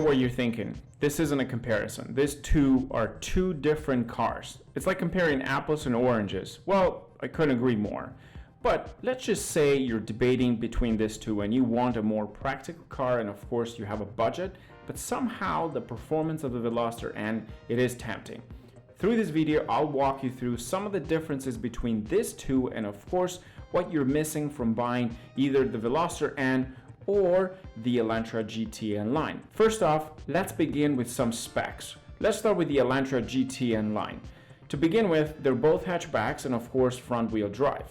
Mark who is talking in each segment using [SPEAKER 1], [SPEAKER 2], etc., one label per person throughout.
[SPEAKER 1] what you're thinking. This isn't a comparison. These two are two different cars. It's like comparing apples and oranges. Well, I couldn't agree more. But let's just say you're debating between these two and you want a more practical car, and of course you have a budget, but somehow the performance of the Veloster N, it is tempting. Through this video, I'll walk you through some of the differences between these two and of course what you're missing from buying either the Veloster N or the Elantra GT N Line. First off, let's begin with some specs. Let's start with the Elantra GT N Line. To begin with, they're both hatchbacks and of course front wheel drive.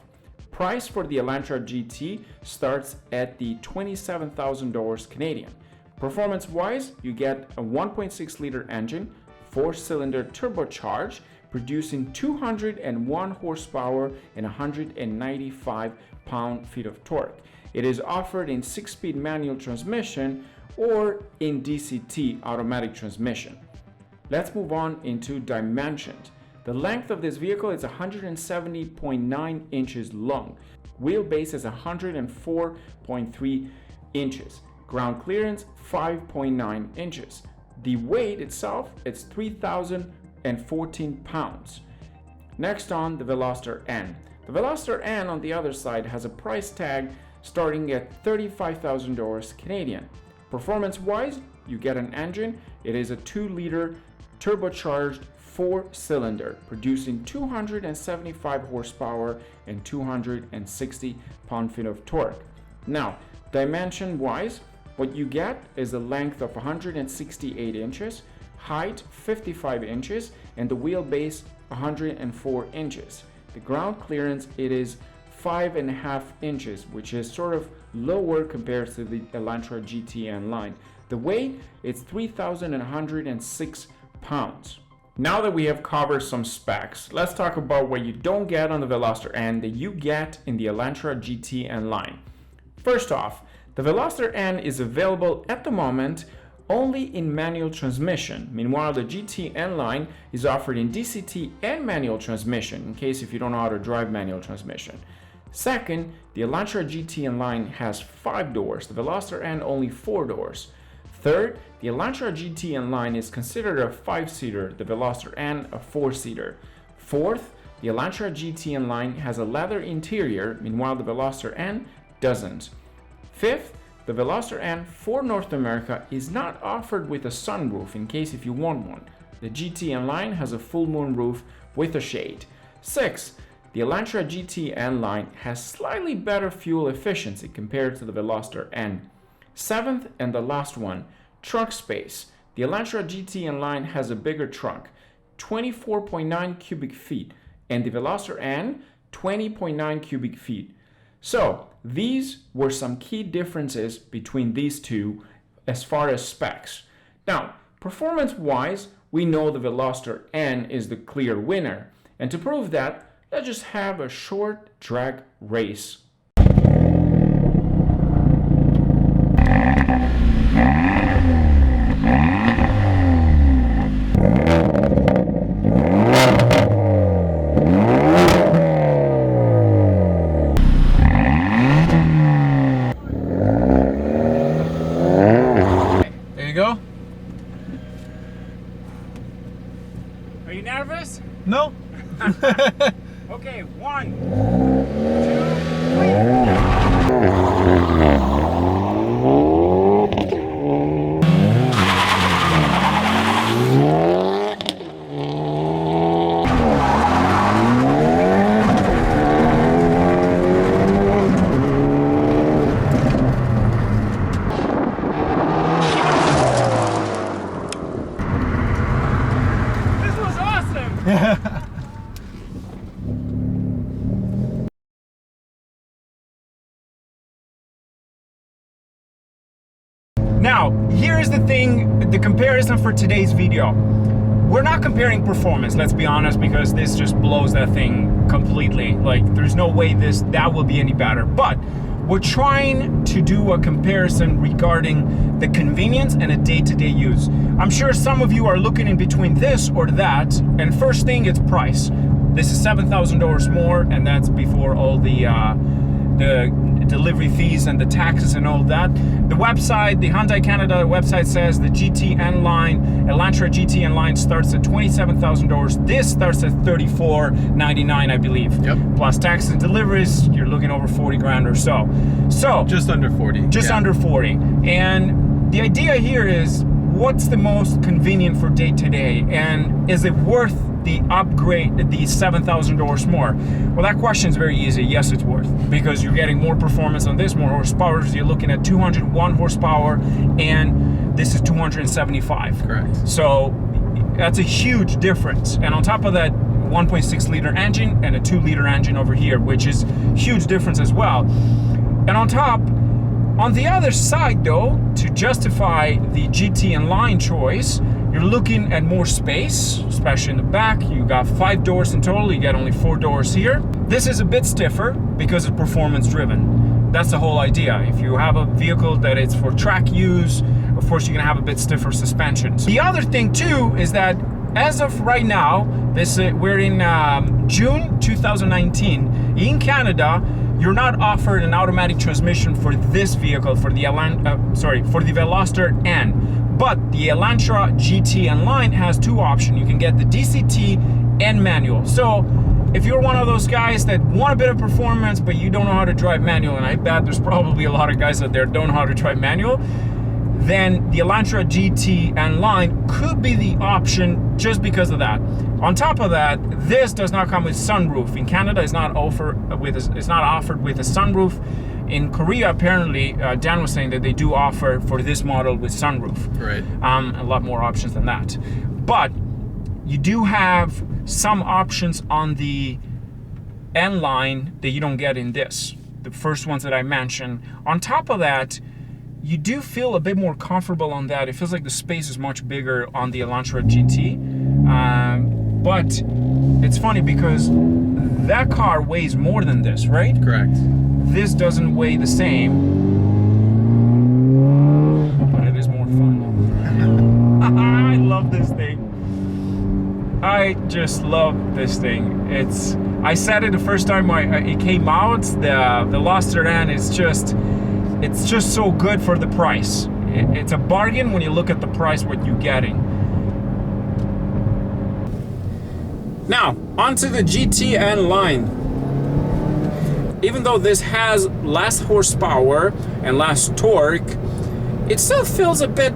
[SPEAKER 1] Price for the Elantra GT starts at the $27,000 Canadian. Performance-wise, you get a 1.6 liter engine, 4-cylinder turbocharged, producing 201 horsepower and 195 pound-feet of torque. It is offered in 6-speed manual transmission or in DCT automatic transmission. Let's move on into dimensions. The length of this vehicle is 170.9 inches long. Wheelbase is 104.3 inches. Ground clearance 5.9 inches. The weight itself is 3,014 pounds. Next on, the Veloster N. The Veloster N on the other side has a price tag starting at $35,000 Canadian. Performance-wise, you get an engine. It is a 2-liter turbocharged 4-cylinder, producing 275 horsepower and 260 pound-feet of torque. Now, dimension-wise, what you get is a length of 168 inches, height 55 inches, and the wheelbase 104 inches. The ground clearance, it is 5.5 inches, which is sort of lower compared to the Elantra GT N Line. The weight is 3,106 pounds. Now that we have covered some specs, let's talk about what you don't get on the Veloster N that you get in the Elantra GT N Line. First off, the Veloster N is available at the moment only in manual transmission. Meanwhile, the GT N Line is offered in DCT and manual transmission, in case if you don't know how to drive manual transmission. Second, the Elantra GT N Line has 5 doors, the Veloster N only 4 doors. Third, the Elantra GT N Line is considered a 5-seater, the Veloster N a 4-seater. Fourth, the Elantra GT N Line has a leather interior, meanwhile the Veloster N doesn't. Fifth, the Veloster N for North America is not offered with a sunroof in case if you want one. The GT N Line has a full moon roof with a shade. Sixth, the Elantra GT N Line has slightly better fuel efficiency compared to the Veloster N. Seventh and the last one, trunk space. The Elantra GT N Line has a bigger trunk, 24.9 cubic feet, and the Veloster N, 20.9 cubic feet. So these were some key differences between these two as far as specs. Now, performance-wise, we know the Veloster N is the clear winner. And to prove that, let's just have a short drag race.
[SPEAKER 2] Go.
[SPEAKER 1] Are you nervous?
[SPEAKER 2] No.
[SPEAKER 1] Okay, 1, 2, 3. Now, here's the thing, the comparison for today's video. We're not comparing performance, let's be honest, because this just blows that thing completely. Like, there's no way that will be any better. But we're trying to do a comparison regarding the convenience and a day-to-day use. I'm sure some of you are looking in between this or that, and first thing, it's price. This is $7,000 more, and that's before all the delivery fees and the taxes and all that. The website, the Hyundai Canada website says the GT N Line, Elantra GT N Line starts at $27,000. This starts at $34,999, I believe. Yep. Plus taxes and deliveries, you're looking over 40 grand or so. So
[SPEAKER 2] just under 40.
[SPEAKER 1] Just under 40. And the idea here is, what's the most convenient for day-to-day, and is it worth the upgrade, the $7,000 more? Well, that question is very easy. Yes, it's worth, because you're getting more performance on this, more horsepower. You're looking at 201 horsepower, and this is 275.
[SPEAKER 2] Correct.
[SPEAKER 1] So that's a huge difference. And on top of that, 1.6 liter engine and a 2 liter engine over here, which is huge difference as well. And on top, on the other side though, to justify the GT N Line choice, you're looking at more space, especially in the back. You got 5 doors in total, you get only 4 doors here. This is a bit stiffer because it's performance driven. That's the whole idea. If you have a vehicle that it's for track use, of course you're gonna have a bit stiffer suspension. The other thing too is that as of right now, we're in June 2019. In Canada, you're not offered an automatic transmission for this vehicle, for the Veloster N. But the Elantra GT N Line has 2 options. You can get the DCT and manual. So if you're one of those guys that want a bit of performance, but you don't know how to drive manual, and I bet there's probably a lot of guys out there that don't know how to drive manual, then the Elantra GT N Line could be the option just because of that. On top of that, this does not come with sunroof. In Canada, it's not offered with a sunroof. In Korea, apparently, Dan was saying that they do offer for this model with sunroof.
[SPEAKER 2] Right.
[SPEAKER 1] A lot more options than that. But you do have some options on the N Line that you don't get in this. The first ones that I mentioned. On top of that, you do feel a bit more comfortable on that. It feels like the space is much bigger on the Elantra GT. But it's funny because that car weighs more than this, right?
[SPEAKER 2] Correct.
[SPEAKER 1] This doesn't weigh the same, but it is more fun. I love this thing. I just love this thing. I said it the first time it came out, the Veloster N is it's just so good for the price. It's a bargain when you look at the price, what you're getting. Now, onto the GT N Line. Even though this has less horsepower and less torque, it still feels a bit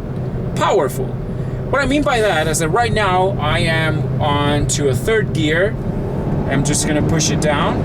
[SPEAKER 1] powerful. What I mean by that is that right now I am on to a 3rd gear. I'm just gonna push it down.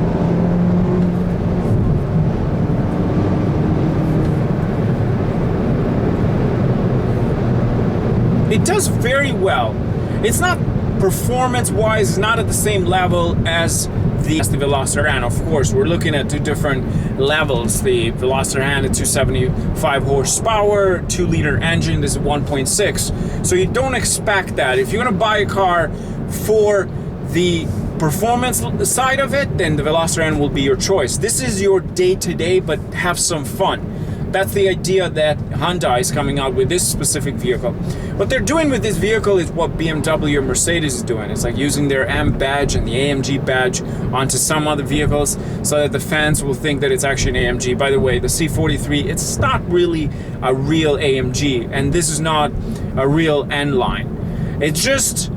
[SPEAKER 1] It does very well. It's not performance-wise, it's not at the same level as the Veloster N. Of course, we're looking at 2 different levels. The Veloster N at 275 horsepower, 2 liter engine. This is 1.6. So you don't expect that. If you're gonna buy a car for the performance side of it, then the Veloster N will be your choice. This is your day-to-day, but have some fun. That's the idea that Hyundai is coming out with this specific vehicle. What they're doing with this vehicle is what BMW and Mercedes is doing. It's like using their M badge and the AMG badge onto some other vehicles so that the fans will think that it's actually an AMG. By the way, the C43, it's not really a real AMG, and this is not a real N Line. It's just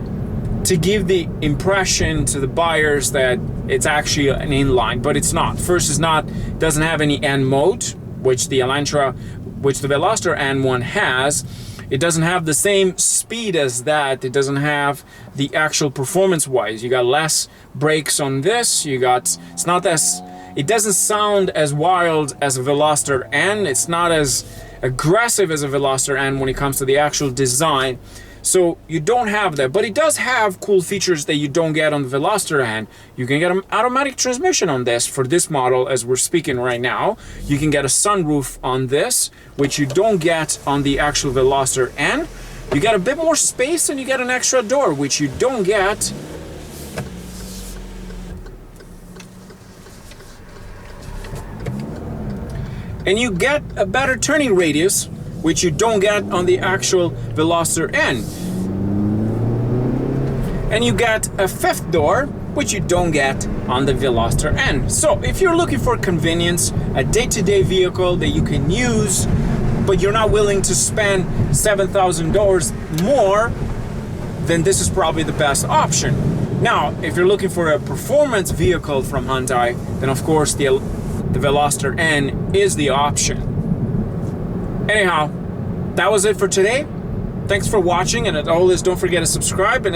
[SPEAKER 1] to give the impression to the buyers that it's actually an inline, but it's not. First, it doesn't have any N mode, which the Veloster N1 has. It doesn't have the same speed as that. It doesn't have the actual performance-wise. You got less brakes on this. It doesn't sound as wild as a Veloster N. It's not as aggressive as a Veloster N when it comes to the actual design. So you don't have that, but it does have cool features that you don't get on the Veloster N. You can get an automatic transmission on this for this model as we're speaking right now. You can get a sunroof on this, which you don't get on the actual Veloster N. You get a bit more space and you get an extra door, which you don't get and you get a better turning radius, which you don't get on the actual Veloster N. And you get a 5th door,
[SPEAKER 2] which you don't get on the Veloster N. So if you're looking for convenience, a day-to-day vehicle that you can use, but you're not willing to spend $7,000 more, then this is probably the best option. Now, if you're looking for a performance vehicle from Hyundai, then of course the Veloster N is the option. Anyhow, that was it for today. Thanks for watching, and as always, don't forget to subscribe. And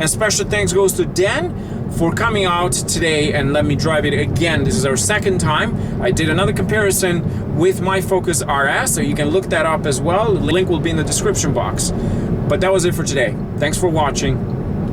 [SPEAKER 2] special thanks goes to Dan for coming out today and let me drive it again. This is our second time. I did another comparison with my Focus RS, so you can look that up as well. The link will be in the description box. But that was it for today. Thanks for watching.